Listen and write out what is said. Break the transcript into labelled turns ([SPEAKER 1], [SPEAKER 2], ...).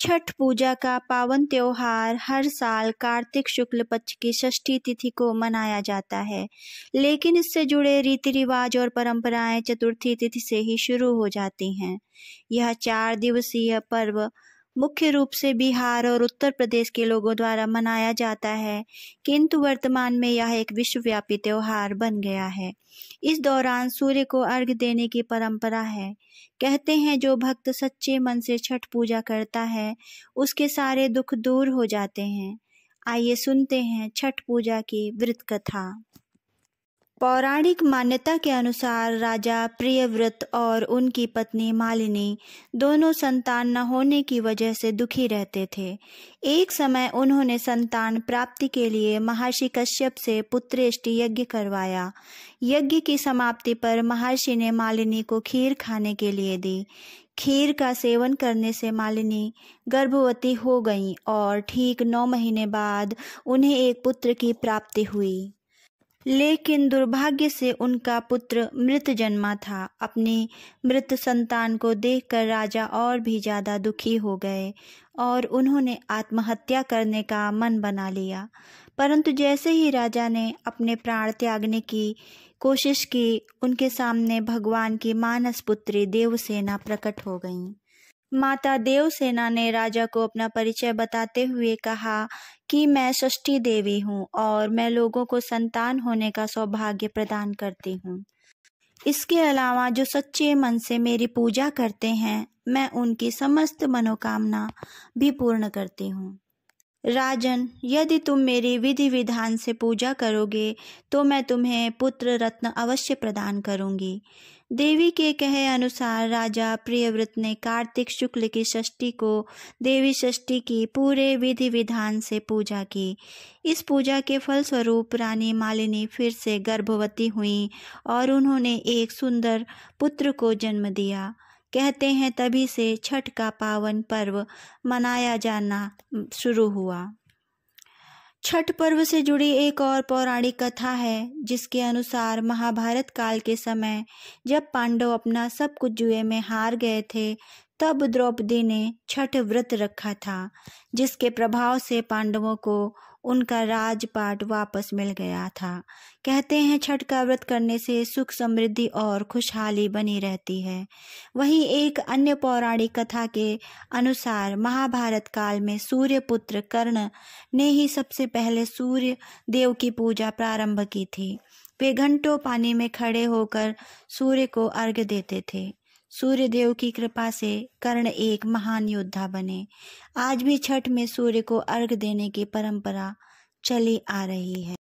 [SPEAKER 1] छठ पूजा का पावन त्योहार हर साल कार्तिक शुक्ल पक्ष की षष्ठी तिथि को मनाया जाता है, लेकिन इससे जुड़े रीति रिवाज और परंपराएं चतुर्थी तिथि से ही शुरू हो जाती हैं। यह 4 दिवसीय पर्व मुख्य रूप से बिहार और उत्तर प्रदेश के लोगों द्वारा मनाया जाता है, किंतु वर्तमान में यह एक विश्वव्यापी त्योहार बन गया है। इस दौरान सूर्य को अर्घ्य देने की परंपरा है। कहते हैं जो भक्त सच्चे मन से छठ पूजा करता है उसके सारे दुख दूर हो जाते हैं। आइए सुनते हैं छठ पूजा की व्रत कथा। पौराणिक मान्यता के अनुसार राजा प्रियव्रत और उनकी पत्नी मालिनी दोनों संतान न होने की वजह से दुखी रहते थे। एक समय उन्होंने संतान प्राप्ति के लिए महर्षि कश्यप से पुत्रेष्टि यज्ञ करवाया। यज्ञ की समाप्ति पर महर्षि ने मालिनी को खीर खाने के लिए दी। खीर का सेवन करने से मालिनी गर्भवती हो गईं और ठीक 9 महीने बाद उन्हें एक पुत्र की प्राप्ति हुई। लेकिन दुर्भाग्य से उनका पुत्र मृत जन्मा था। अपनी मृत संतान को देखकर राजा और भी ज्यादा दुखी हो गए और उन्होंने आत्महत्या करने का मन बना लिया। परंतु जैसे ही राजा ने अपने प्राण त्यागने की कोशिश की, उनके सामने भगवान की मानस पुत्री देवसेना प्रकट हो गईं। माता देवसेना ने राजा को अपना परिचय बताते हुए कहा कि मैं षष्ठी देवी हूँ और मैं लोगों को संतान होने का सौभाग्य प्रदान करती हूँ। इसके अलावा जो सच्चे मन से मेरी पूजा करते हैं, मैं उनकी समस्त मनोकामना भी पूर्ण करती हूँ। राजन, यदि तुम मेरी विधि विधान से पूजा करोगे तो मैं तुम्हें पुत्र रत्न अवश्य प्रदान करूंगी। देवी के कहे अनुसार राजा प्रियव्रत ने कार्तिक शुक्ल की षष्ठी को देवी षष्ठी की पूरे विधि विधान से पूजा की। इस पूजा के फलस्वरूप रानी मालिनी फिर से गर्भवती हुई और उन्होंने एक सुंदर पुत्र को जन्म दिया। कहते हैं तभी से छठ का पावन पर्व मनाया जाना शुरू हुआ। छठ पर्व से जुड़ी एक और पौराणिक कथा है, जिसके अनुसार महाभारत काल के समय जब पांडव अपना सब कुछ जुए में हार गए थे, तब द्रौपदी ने छठ व्रत रखा था, जिसके प्रभाव से पांडवों को उनका राजपाट वापस मिल गया था। कहते हैं छठ का व्रत करने से सुख समृद्धि और खुशहाली बनी रहती है। वहीं एक अन्य पौराणिक कथा के अनुसार महाभारत काल में सूर्य पुत्र कर्ण ने ही सबसे पहले सूर्य देव की पूजा प्रारंभ की थी। वे घंटों पानी में खड़े होकर सूर्य को अर्घ्य देते थे। सूर्य देव की कृपा से कर्ण एक महान योद्धा बने। आज भी छठ में सूर्य को अर्घ्य देने की परंपरा चली आ रही है।